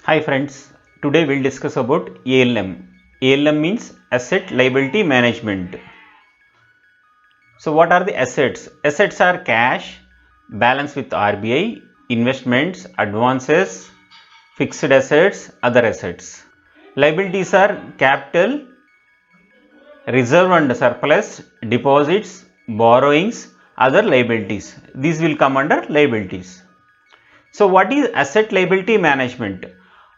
Hi friends, today we'll discuss about ALM. ALM means Asset Liability Management. So what are the assets? Assets are cash, balance with RBI, investments, advances, fixed assets, other assets. Liabilities are capital, reserve and surplus, deposits, borrowings, other liabilities. These will come under liabilities. So what is asset liability management?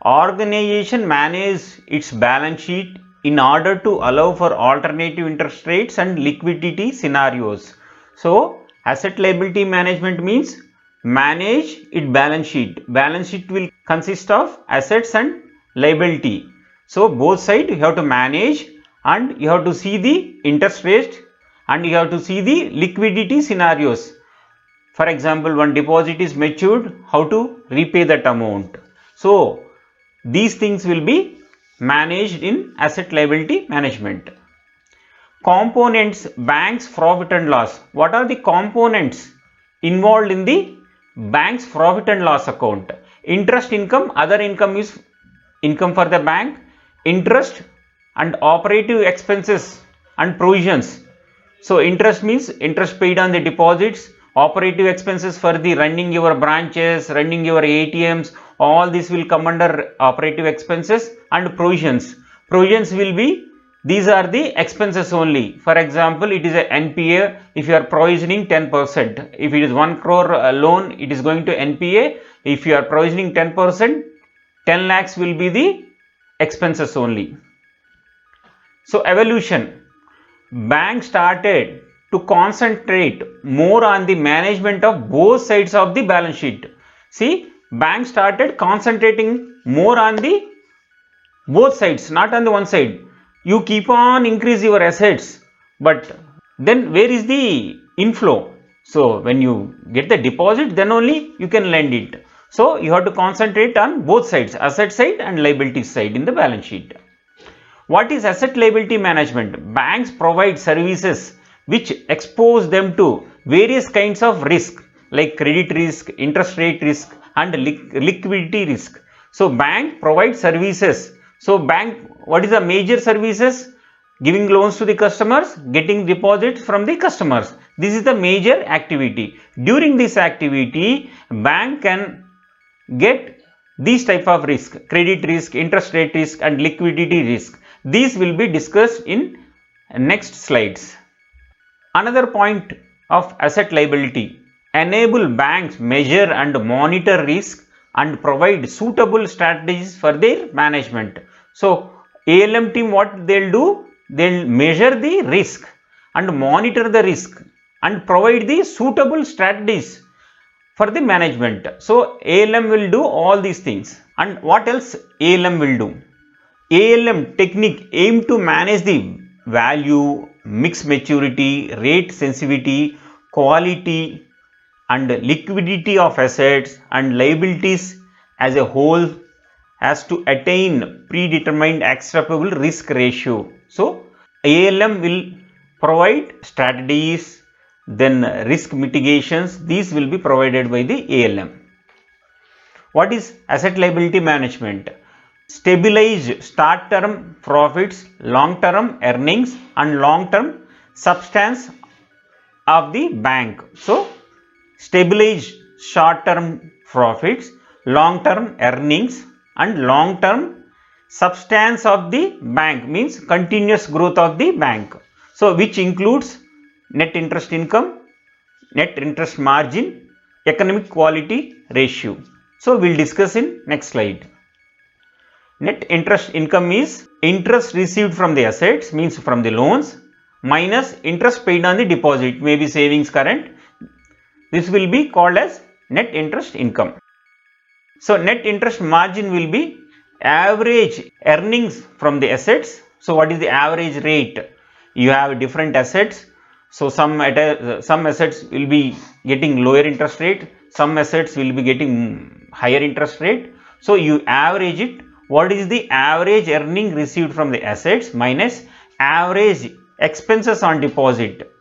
Organization manages its balance sheet in order to allow for alternative interest rates and liquidity scenarios. So asset liability management means manage its balance sheet. Balance sheet will consist of assets and liability. So both sides you have to manage and you have to see the interest rate and you have to see the liquidity scenarios. For example, one deposit is matured, how to repay that amount. So these things will be managed in asset liability management. Components, bank's profit and loss. What are the components involved in the bank's profit and loss account? Interest income, other income is income for the bank, interest and operative expenses and provisions. So interest means interest paid on the deposits, operative expenses for the running your branches, running your ATMs, all this will come under operative expenses, and provisions. Provisions will be, these are the expenses only. For example, it is a NPA, if you are provisioning 10%, if it is 1 crore loan, it is going to NPA. If you are provisioning 10%, 10 lakhs will be the expenses only. So evolution, bank started to concentrate more on the management of both sides of the balance sheet. See, bank started concentrating more on the both sides, not on the one side. You keep on increase your assets, but then where is the inflow? So when you get the deposit, then only you can lend it. So you have to concentrate on both sides, asset side and liability side in the balance sheet. What is asset liability management? Banks provide services which expose them to various kinds of risk like credit risk, interest rate risk and liquidity risk. So bank provides services. So bank, what is the major services? Giving loans to the customers, getting deposits from the customers. This is the major activity. During this activity, bank can get these type of risk: credit risk, interest rate risk and liquidity risk. These will be discussed in next slides. Another point of asset liability: enable banks measure and monitor risk and provide suitable strategies for their management. So ALM team, what they'll do, they'll measure the risk and monitor the risk and provide the suitable strategies for the management. So ALM will do all these things. And what else ALM will do? ALM technique aim to manage the value, mix maturity, rate sensitivity, quality and liquidity of assets and liabilities as a whole as to attain predetermined acceptable risk ratio. So ALM will provide strategies, then risk mitigations. These will be provided by the ALM. What is asset liability management? Stabilize short term profits, long term earnings and long term substance of the bank. So stabilize short term profits, long term earnings and long term substance of the bank means continuous growth of the bank. So which includes net interest income, net interest margin, economic quality ratio. So we'll discuss in next slide. Net interest income is interest received from the assets, means from the loans, minus interest paid on the deposit, maybe savings, current. This will be called as net interest income. So net interest margin will be average earnings from the assets. So what is the average rate? You have different assets. So some assets will be getting lower interest rate, some assets will be getting higher interest rate. So you average it. What is the average earning received from the assets minus average expenses on deposit?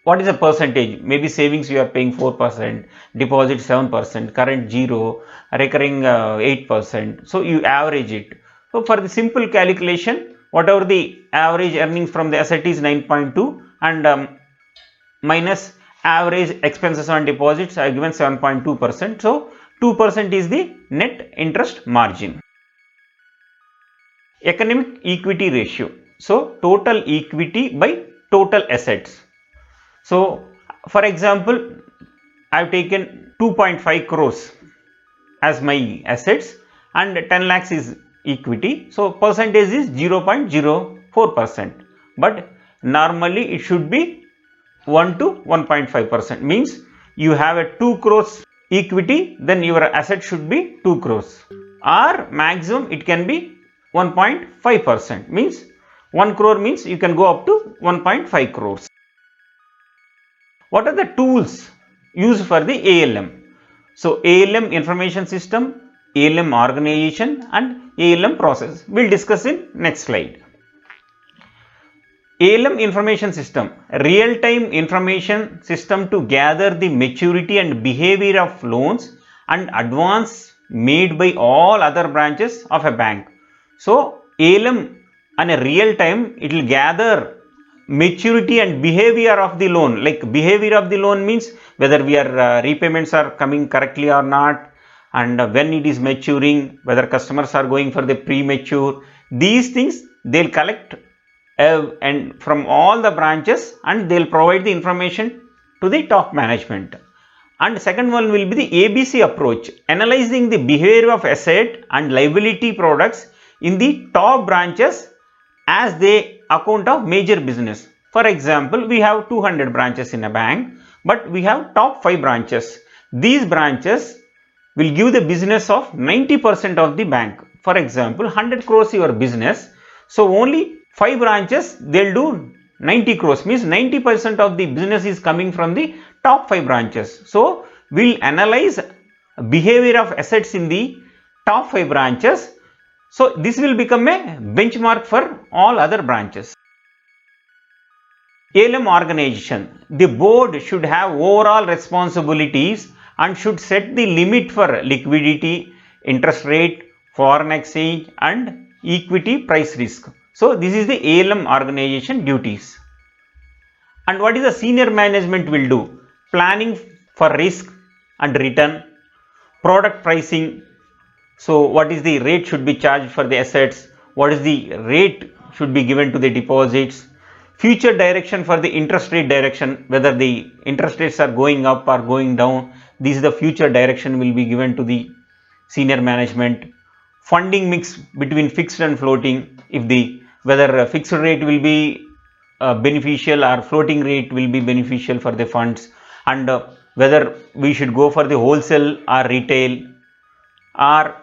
what is the percentage? Maybe savings you are paying 4%, deposit 7%, current 0, recurring 8%. So you average it. So for the simple calculation, whatever the average earnings from the asset is 9.2 and minus average expenses on deposits are given 7.2%. So 2% is the net interest margin. Economic equity ratio. So total equity by total assets. So for example, I have taken 2.5 crores as my assets and 10 lakhs is equity. So percentage is 0.04%. But normally it should be 1 to 1.5%. Means you have a 2 crores equity, then your asset should be 2 crores. Or maximum it can be 1.5%. Means 1 crore means you can go up to 1.5 crores. What are the tools used for the ALM? So ALM information system, ALM organization and ALM process. We'll discuss in next slide. ALM information system, real-time information system to gather the maturity and behavior of loans and advance made by all other branches of a bank. So ALM on a real time, it will gather maturity and behavior of the loan. Like behavior of the loan means whether repayments are coming correctly or not, and when it is maturing, whether customers are going for the premature. These things they'll collect and from all the branches, and they'll provide the information to the top management. And second one will be the ABC approach, analyzing the behavior of asset and liability products in the top branches as they account of major business. For example, we have 200 branches in a bank, but we have top 5 branches. These branches will give the business of 90% of the bank. For example, 100 crores your business, so only 5 branches they'll do 90 crores, means 90% of the business is coming from the top 5 branches. So we'll analyze behavior of assets in the top 5 branches. So this will become a benchmark for all other branches. ALM organization. The board should have overall responsibilities and should set the limit for liquidity, interest rate, foreign exchange and equity price risk. So this is the ALM organization duties. And what is the senior management will do? Planning for risk and return, product pricing. So what is the rate should be charged for the assets? What is the rate should be given to the deposits? Future direction for the interest rate direction, whether the interest rates are going up or going down. This is the future direction will be given to the senior management. Funding mix between fixed and floating, if the whether fixed rate will be beneficial or floating rate will be beneficial for the funds, and whether we should go for the wholesale or retail, or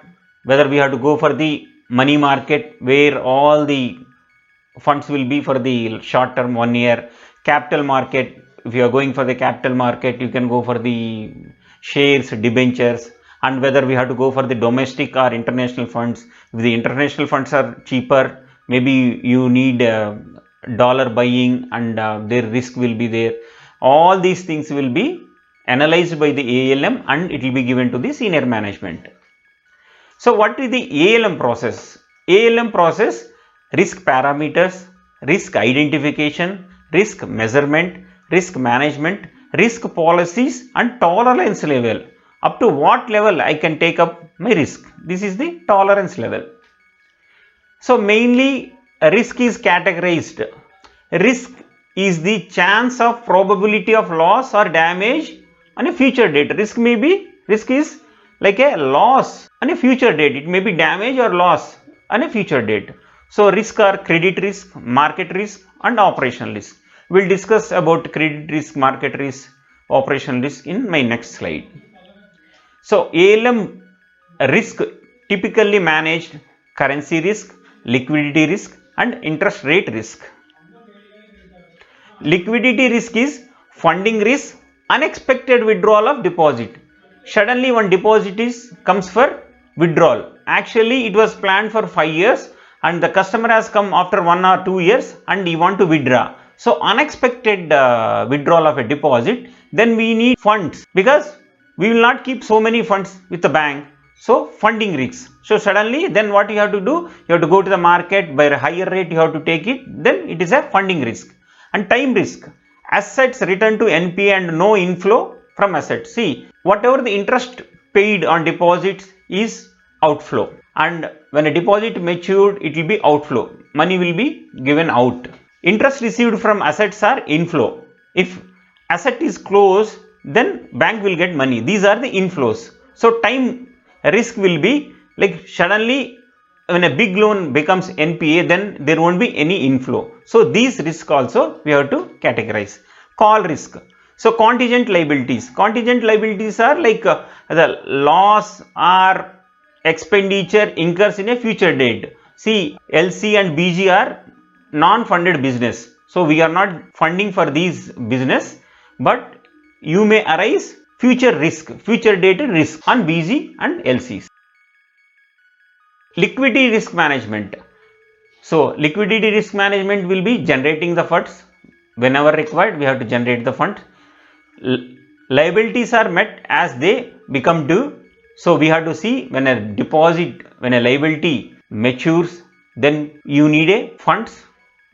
whether we have to go for the money market where all the funds will be for the short term 1 year. Capital market, if you are going for the capital market, you can go for the shares, debentures, and whether we have to go for the domestic or international funds. If the international funds are cheaper, maybe you need dollar buying and their risk will be there. All these things will be analyzed by the ALM and it will be given to the senior management. So what is the ALM process? ALM process: risk parameters, risk identification, risk measurement, risk management, risk policies and tolerance level. Up to what level I can take up my risk. This is the tolerance level. So mainly risk is categorized. Risk is the chance of probability of loss or damage on a future date. Risk is like a loss on a future date. It may be damage or loss on a future date. So risk are credit risk, market risk and operational risk. We'll discuss about credit risk, market risk, operational risk in my next slide. So ALM risk typically managed currency risk, liquidity risk and interest rate risk. Liquidity risk is funding risk, unexpected withdrawal of deposit. Suddenly one deposit comes for withdrawal. Actually it was planned for 5 years and the customer has come after 1 or 2 years and he want to withdraw. So unexpected withdrawal of a deposit, then we need funds, because we will not keep so many funds with the bank. So funding risks. So suddenly then what you have to do, you have to go to the market by a higher rate, you have to take it, then it is a funding risk. And time risk, assets return to NPA and no inflow from assets. See, whatever the interest paid on deposits is outflow, and when a deposit matured, it will be outflow, money will be given out. Interest received from assets are inflow. If asset is closed, then bank will get money. These are the inflows. So time risk will be like suddenly when a big loan becomes NPA, then there won't be any inflow. So these risks also we have to categorize. Call risk. So contingent liabilities. Contingent liabilities are like the loss or expenditure incurs in a future date. See, LC and BG are non-funded business. So we are not funding for these business, but you may arise future risk, future dated risk on BG and LCs. Liquidity risk management. So liquidity risk management will be generating the funds. Whenever required, we have to generate the fund. Liabilities are met as they become due. So we have to see when a deposit, when a liability matures, then you need a funds,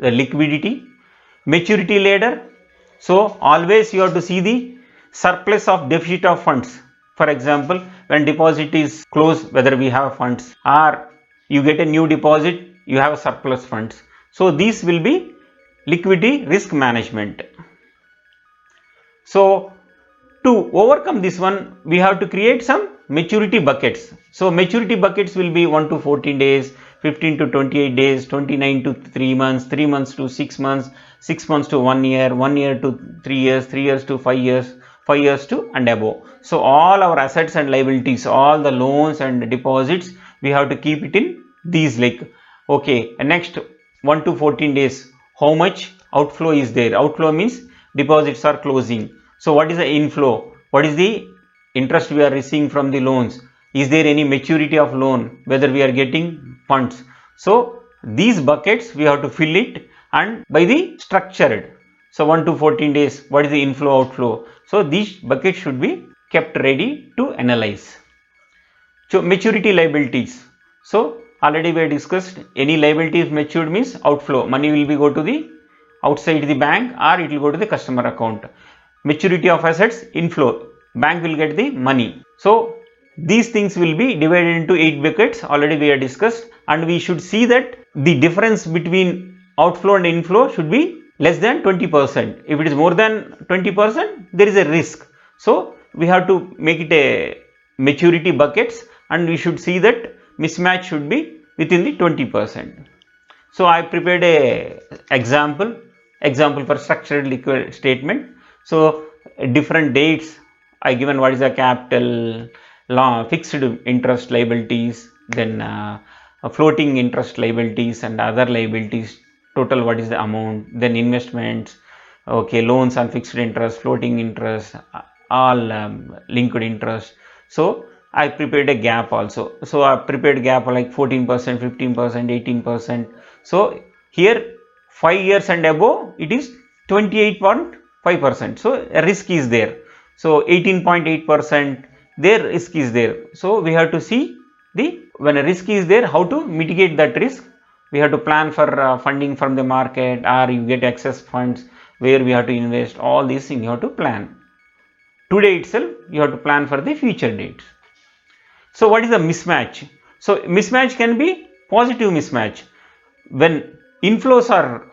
the liquidity. Maturity ladder. So always you have to see the surplus of deficit of funds. For example, when deposit is closed, whether we have funds or you get a new deposit, you have a surplus funds. So these will be liquidity risk management. So to overcome this one, we have to create some maturity buckets. So maturity buckets will be 1 to 14 days, 15 to 28 days, 29 to 3 months, 3 months to 6 months, 6 months to 1 year, 1 year to 3 years, 3 years to 5 years, 5 years to and above. So all our assets and liabilities, all the loans and deposits, we have to keep it in these, like, okay, next 1 to 14 days, how much outflow is there? Outflow means deposits are closing. So what is the inflow? What is the interest we are receiving from the loans? Is there any maturity of loan? Whether we are getting funds? So these buckets we have to fill it, and by the structured. So 1 to 14 days, what is the inflow outflow? So these buckets should be kept ready to analyze. So maturity liabilities. So already we have discussed, any liability is matured means outflow. Money will be go to the outside the bank or it will go to the customer account. Maturity of assets, inflow. Bank will get the money. So these things will be divided into 8 buckets. Already we have discussed, and we should see that the difference between outflow and inflow should be less than 20%. If it is more than 20%, there is a risk. So we have to make it a maturity buckets, and we should see that mismatch should be within the 20%. So I prepared a example for structured liquid statement. So different dates I given, what is the capital, fixed interest liabilities, then floating interest liabilities and other liabilities, total what is the amount, then investments, okay, loans on fixed interest, floating interest, all linked interest. So I prepared a gap also. So I prepared gap like 14%, 15%, 18%. So here 5 years and above, it is 28.5%. So a risk is there. So 18.8%, their risk is there. So we have to see when a risk is there, how to mitigate that risk. We have to plan for funding from the market, or you get excess funds where we have to invest. All these things you have to plan. Today itself you have to plan for the future dates. So what is the mismatch? So mismatch can be positive mismatch. When inflows are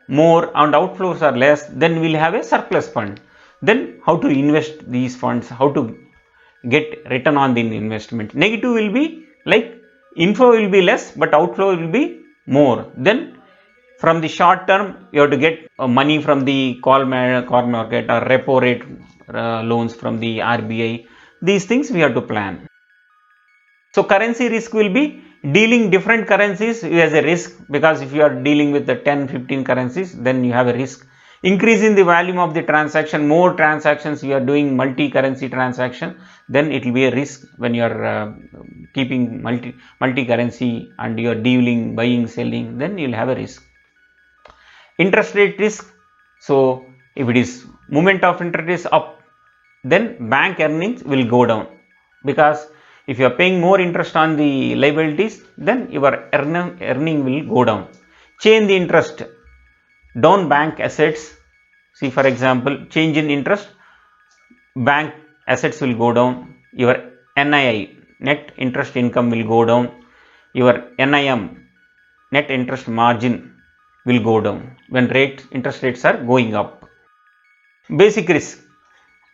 more and outflows are less, then we'll have a surplus fund. Then how to invest these funds, how to get return on the investment. Negative will be like inflow will be less but outflow will be more. Then from the short term, you have to get money from the call market or repo rate loans from the RBI. These things we have to plan. So currency risk will be dealing different currencies as a risk, because if you are dealing with the 10-15 currencies, then you have a risk. Increasing the volume of the transaction, more transactions you are doing multi-currency transaction, then it will be a risk when you are keeping multi-currency and you are dealing, buying, selling, then you will have a risk. Interest rate risk, So if it is movement of interest is up, then bank earnings will go down, because if you are paying more interest on the liabilities, then your earning will go down. Change the interest, down bank assets. See, for example, change in interest, bank assets will go down, your NII, net interest income, will go down, your NIM, net interest margin, will go down when interest rates are going up. Basic risk,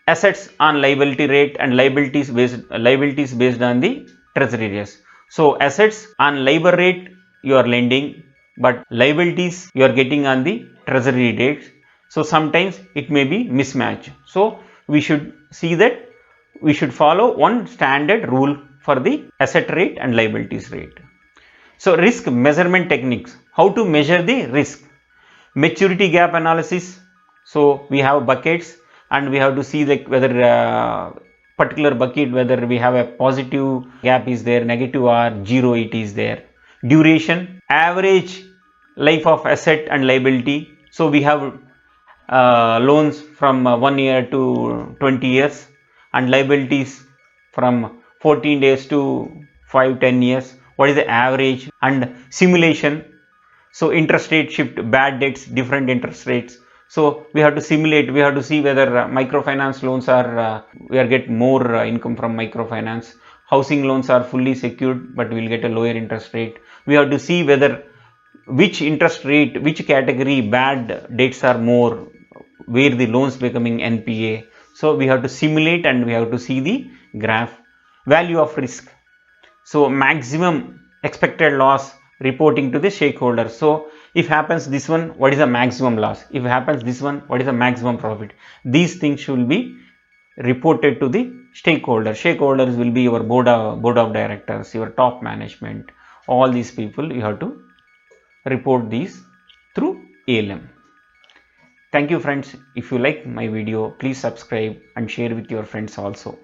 assets on liability rate and liabilities based on the treasury rates. So assets on LIBOR rate you are lending, but liabilities you are getting on the treasury rates. So sometimes it may be mismatch. So we should see that we should follow one standard rule for the asset rate and liabilities rate. So risk measurement techniques, how to measure the risk. Maturity gap analysis. So we have buckets and we have to see like whether particular bucket, whether we have a positive gap is there, negative or zero it is there. Duration, average life of asset and liability. So we have loans from 1 year to 20 years and liabilities from 14 days to 5-10 years. What is the average? And simulation. So interest rate shift, bad debts, different interest rates. So we have to simulate, we have to see whether microfinance loans are we are get more income from microfinance. Housing loans are fully secured but we will get a lower interest rate. We have to see whether which interest rate, which category bad debts are more, where the loans becoming NPA. So we have to simulate and we have to see the graph. Value of risk. So maximum expected loss, reporting to the stakeholders. So if happens this one, what is the maximum loss? If happens this one, what is the maximum profit? These things should be reported to the stakeholders. Stakeholders will be your board of directors, your top management. All these people you have to report these through ALM. Thank you friends. If you like my video, please subscribe and share with your friends also.